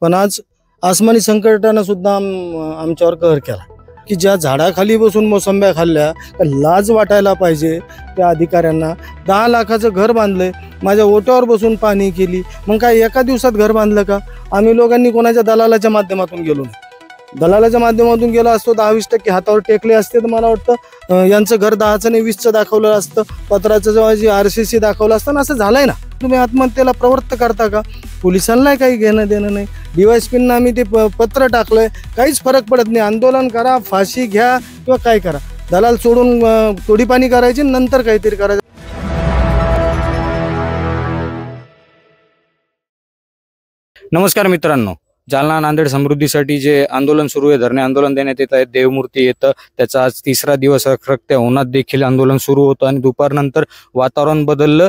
पण आज आसमानी संकटानं सुद्धा आमच्यावर कहर केला की ज्या झाडाखाली बसून मोसंब्या खाल्ल्या तर लाज वाटायला पाहिजे त्या अधिकाऱ्यांना। 10 लाखाचं घर बांधलंय, माझ्या ओट्यावर बसून पाणी केली, मग काय एका दिवसात घर बांधलं का? आम्ही लोकांनी कोणाच्या दलालाच्या माध्यमातून गेलो नाही। दलालाच्या माध्यमातून गेलो असतो 10-20% हातावर टेकले असते तर मला वाटतं यांचं घर 10चं नाही 20चं दाखवलं असतं, पत्राचं जेव्हा RCC दाखवलं असतं ना। असं झालंय ना। तुम्ही आत्महत्येला प्रवृत्त करता का? पोलिसांना काही घेणं देणं नाही। DYSPंना आम्ही ते पत्र टाकलंय, काहीच फरक पडत नाही। आंदोलन करा, फाशी घ्या किंवा काय करा, दलाल सोडून तोडीपाणी करायची नंतर काहीतरी करायचं। नमस्कार मित्रांनो, जालना नांदेड समृद्धीसाठी जे आंदोलन सुरू आहे, धरणे आंदोलन देण्यात येत आहे, देवमूर्ती येतं त्याचा आज 3रा दिवस रखरखत्या उन्हात देखील आंदोलन सुरू होतं आणि दुपारनंतर वातावरण बदललं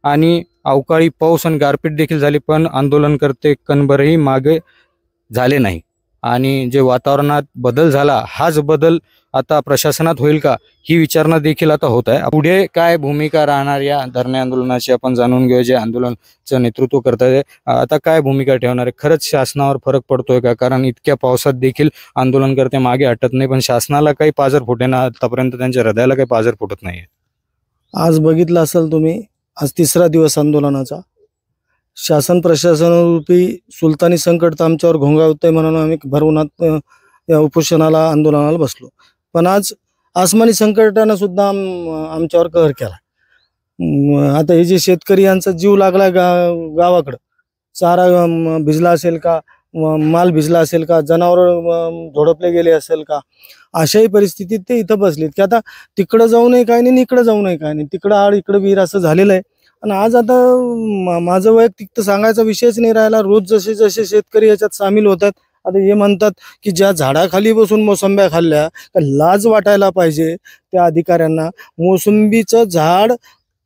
आणि अवकाळी पाऊस आणि गारपीट देखील झाली, पण आंदोलनकर्ते कणभरही मागे झाले नाही। आणि जे वातावरणात बदल झाला, हाच बदल आता प्रशासनात होईल का ही विचारणा देखील आता होत आहे। पुढे काय भूमिका राहणार या धरणे आंदोलनाची आपण जाणून घेऊया। जे आंदोलनाचं नेतृत्व करतात आता काय भूमिका ठेवणार आहे, खरंच शासनावर फरक पडतोय का? कारण इतक्या पावसात देखील आंदोलनकर्ते मागे हटत नाही, पण शासनाला काही पाझर फुटेना, आतापर्यंत त्यांच्या हृदयाला काही पाझर फुटत नाही। आज बघितलं असेल तुम्ही, आज 3रा दिवस आंदोलनाचा। शासन प्रशासनरूपी सुलतानी संकट आमच्यावर घोंगावतंय म्हणून आम्ही भर उन्हात या उपोषणाला आंदोलनाला बसलो। पण आज आसमानी संकटानं सुद्धा आमच्यावर कहर केला। आता हे जे शेतकरी यांचा जीव लागला गावाकडं, चारा भिजला असेल का, माल भिजला असेल का, जनावर झोडपले गेले असेल का, अशाही परिस्थितीत ते इथं बसलेत की आता तिकडं जाऊ नये काय नाही, इकडं जाऊ नये काय नाही, तिकडं आड इकडं विहीर असं झालेलं आहे। आणि आज आता माझं वैयक्तिक तर सांगायचा विषयच नाही राहिला। रोज जसे जसे शेतकरी याच्यात सामील होतात, आता हे म्हणतात की ज्या झाडाखाली बसून मोसंब्या खाल्ल्या तर लाज वाटायला पाहिजे त्या अधिकाऱ्यांना। मोसंबीचं झाड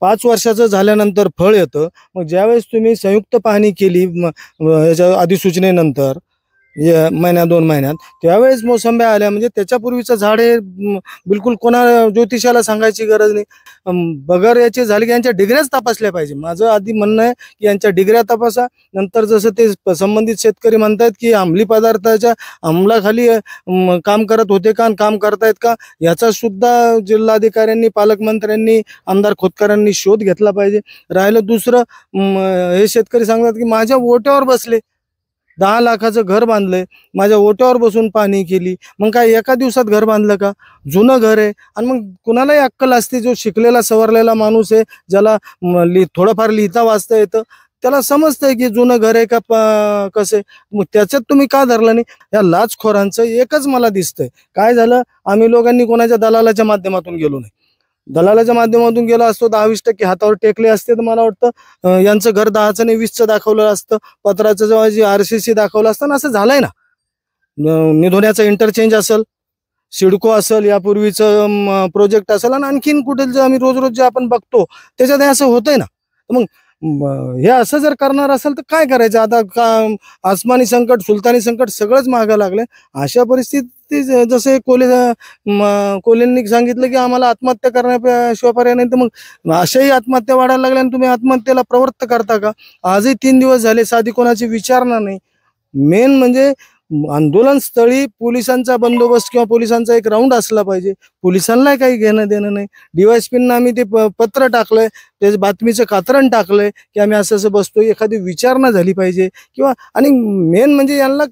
5 वर्षाचं झाल्यानंतर फळ येतं, मग ज्यावेळेस तुम्ही संयुक्त पाहणी केली याच्या अधिसूचनेनंतर महिन्या 2 महिन्यात, त्यावेळेस मोसंब्या आल्या, म्हणजे त्याच्यापूर्वीचं झाड हे बिलकुल कोणा ज्योतिषाला सांगायची गरज नाही। बगर याचे झाले की यांच्या डिग्र्याच तपासल्या पाहिजे। माझं आधी म्हणणं आहे की यांच्या डिग्र्या तपासा, नंतर जसं ते संबंधित शेतकरी म्हणतात की अंमली पदार्थाच्या अंमलाखाली काम करत होते का, काम करतायत का, याचा सुद्धा जिल्हाधिकाऱ्यांनी, पालकमंत्र्यांनी, आमदार खोतकरांनी शोध घेतला पाहिजे। राहिलं दुसरं, हे शेतकरी सांगतात की माझ्या ओट्यावर बसले, 10 लाखाचं घर बांधलंय, माझ्या ओट्यावर बसून पाणी केली, मग काय एका दिवसात घर बांधलं का? जुनं घर आहे। आणि मग कुणालाही अक्कल असते, जो शिकलेला सवरलेला माणूस आहे, ज्याला थोडंफार लिहिता वाचता येतं, त्याला समजतंय की जुनं घर आहे का कसं आहे, मग त्याच्यात तुम्ही का धरलं नाही? या लाचखोरांचं एकच मला दिसतंय, काय झालं, आम्ही लोकांनी कोणाच्या दलालाच्या माध्यमातून गेलो नाही। दलालाच्या माध्यमातून गेलो असतो 10-20% हातावर टेकले असते तर मला वाटतं यांचं घर 10चं नाही 20चं दाखवलं असतं, पत्राचं जेव्हा RCC दाखवलं असतं ना। असं झालंय ना। निधोण्याचं इंटरचेंज असेल, सिडको असेल, यापूर्वीचं प्रोजेक्ट असेल, आणि आणखीन कुठे जे आम्ही रोज जे आपण बघतो त्याच्यात हे असं होतंय ना। मग हे असं जर करणार असेल तर काय करायचं? आता का आसमानी संकट, सुलतानी संकट सगळंच मागं लागले। अशा परिस्थितीत जसे कोल्हेंनी सांगितलं की आम्हाला आत्महत्या करण्याशिवाय पर्याय नाही, तर मग अशाही आत्महत्या वाढायला लागल्या आणि तुम्ही आत्महत्येला प्रवृत्त करता का? आजही 3 दिवस झाले, साधी कोणाची विचारणा नाही। मेन म्हणजे आंदोलन स्थळी पोलिसांचा बंदोबस्त किंवा पोलिसांचा एक राऊंड असला पाहिजे। पोलिसांना काही घेणं देणं नाही। DYSPंना आम्ही ते पत्र टाकलंय, त्याचं बातमीचं कात्रण टाकलंय की आम्ही असं असं बसतोय, एखादी विचारणा झाली पाहिजे किंवा, आणि मेन म्हणजे यांना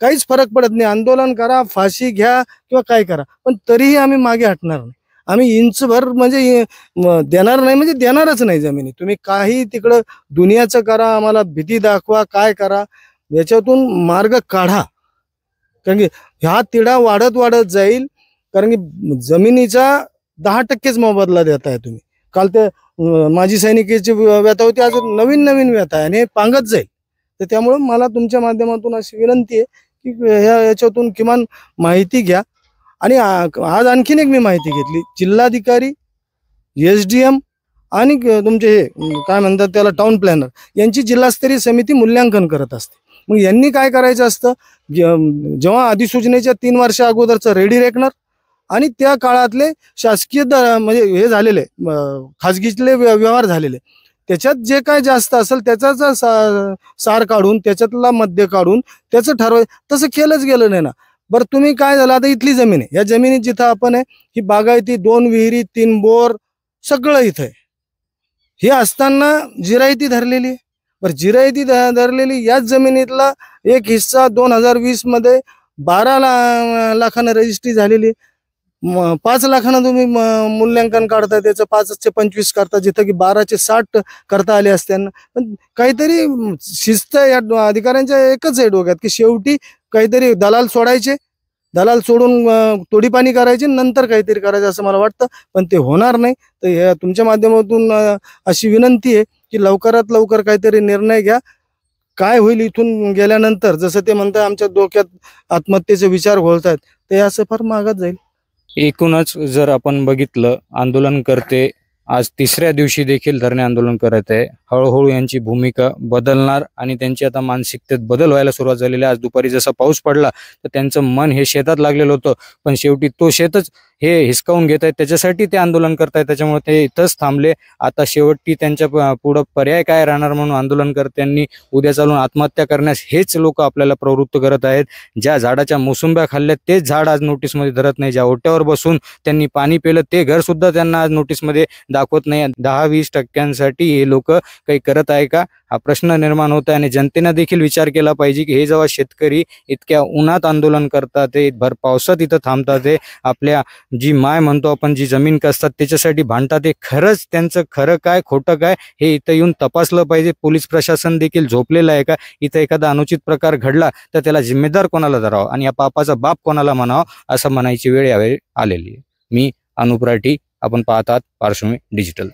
काहीच फरक पडत नाही। आंदोलन करा, फाशी घ्या किंवा काय करा, पण तरीही आम्ही मागे हटणार नाही। आम्ही इंचभर म्हणजे देणार नाही, म्हणजे देणारच नाही जमिनी। तुम्ही काही तिकडं दुनियाचं करा, आम्हाला भीती दाखवा, काय करा, याच्यातून मार्ग काढा। कारण की ह्या तिढा वाढत वाढत जाईल, कारण की जमिनीचा 10%च मोबदला देताय तुम्ही। काल ते माजी सैनिकाची व्यथा होती, आज नवीन नवीन व्यथा आहे आणि हे पांगत जाईल। तर त्यामुळे मला तुमच्या माध्यमातून अशी विनंती आहे की याच्यातून किमान माहिती घ्या। आणि आज आणखीन एक मी माहिती घेतली, जिल्हाधिकारी, SDM आणि तुमचे हे काय म्हणतात त्याला, टाउन प्लॅनर यांची जिल्हास्तरीय समिती मूल्यांकन करत असते। मग यांनी काय करायचं असतं, जेव्हा अधिसूचनेच्या 3 वर्ष अगोदरचं रेडी रेकनर आणि त्या काळातले शासकीय म्हणजे हे झालेले खाजगीतले व्यवहार झालेले, त्याच्यात जे काय जास्त असेल त्याचा सार काढून त्याच्यातला मध्य काढून त्याचं ठरवायचं, तसं केलंच गेलं नाही ना. बरं तुम्ही काय झालं, आता इथली जमीन आहे, या जमिनीत जिथं आपण आहे ही बागायती 2 विहिरी 3 बोर सगळं इथं आहे. हे असताना जिरायती धरलेली आहे. बरं जिरायती धरलेली याच जमिनीतला एक हिस्सा 2020 मध्ये 12 लाखानं रजिस्ट्री झालेली. 5 लाखानं तुम्ही मूल्यांकन काढता, त्याचं 5चे 25 करता, जिथं की 12चे 60 करता आले असत्यांना. पण काहीतरी शिस्त या अधिकाऱ्यांच्या एकच आहे डोक्यात, की शेवटी काहीतरी दलाल सोडायचे, दलाल सोडून तोडीपाणी करायची, नंतर काहीतरी करायचं असं मला वाटतं. पण ते होणार नाही. तर हे तुमच्या माध्यमातून अशी विनंती आहे की लवकरात लवकर काहीतरी निर्णय घ्या. काय होईल इथून गेल्यानंतर, जसं ते म्हणतात आमच्या डोक्यात आत्महत्येचे विचार घोळतायत, ते असं फार मागात जाईल. एकूणच जर आपण बघितलं, आंदोलनकर्ते आज 3ऱ्या दिवशी देखील धरणे आंदोलन करत आहे. हळूहळू यांची भूमिका बदलणार आणि त्यांची आता मानसिकतेत बदल व्हायला सुरुवात झालेली आहे. आज दुपारी जसा पाऊस पडला तर त्यांचं मन हे शेतात लागलेलं होतं, पण शेवटी तो शेतच हे हिसकावून घेत आहेत, त्याच्यासाठी ते आंदोलन करतायत. त्याच्यामुळे ते इथंच थांबले. आता शेवटी त्यांच्या पुढं पर्याय काय राहणार म्हणून आंदोलनकर्त्यांनी उद्या चालून आत्महत्या करण्यास हेच लोक आपल्याला प्रवृत्त करत आहेत. ज्या झाडाच्या मोसुंब्या खाल्ल्या तेच झाड आज नोटीसमध्ये धरत नाही. ज्या ओट्यावर बसून त्यांनी पाणी पिलं ते घर सुद्धा त्यांना आज नोटीसमध्ये दाखवत नाही. 10-20% हे लोक काही करत आहे का, हा प्रश्न निर्माण होत आहे. आणि जनतेनं देखील विचार केला पाहिजे की हे जेव्हा शेतकरी इतक्या उन्हात आंदोलन करतात, ते भर पावसात इथं थांबतात, ते आपल्या जी माय म्हणतो आपण, जी जमीन कसतात त्याच्यासाठी भांडतात, ते खरंच त्यांचं खरं काय खोटं काय हे इथं येऊन तपासलं पाहिजे. पोलीस प्रशासन देखील झोपलेलं आहे का? इथं एखादा अनुचित प्रकार घडला तर त्याला जिम्मेदार कोणाला धरावं आणि या पापाचा बाप कोणाला म्हणावं, असं म्हणायची वेळ यावेळी आलेली आहे. मी अनुप राठी, आपण पाहतात पार्श्वभूमी डिजिटल.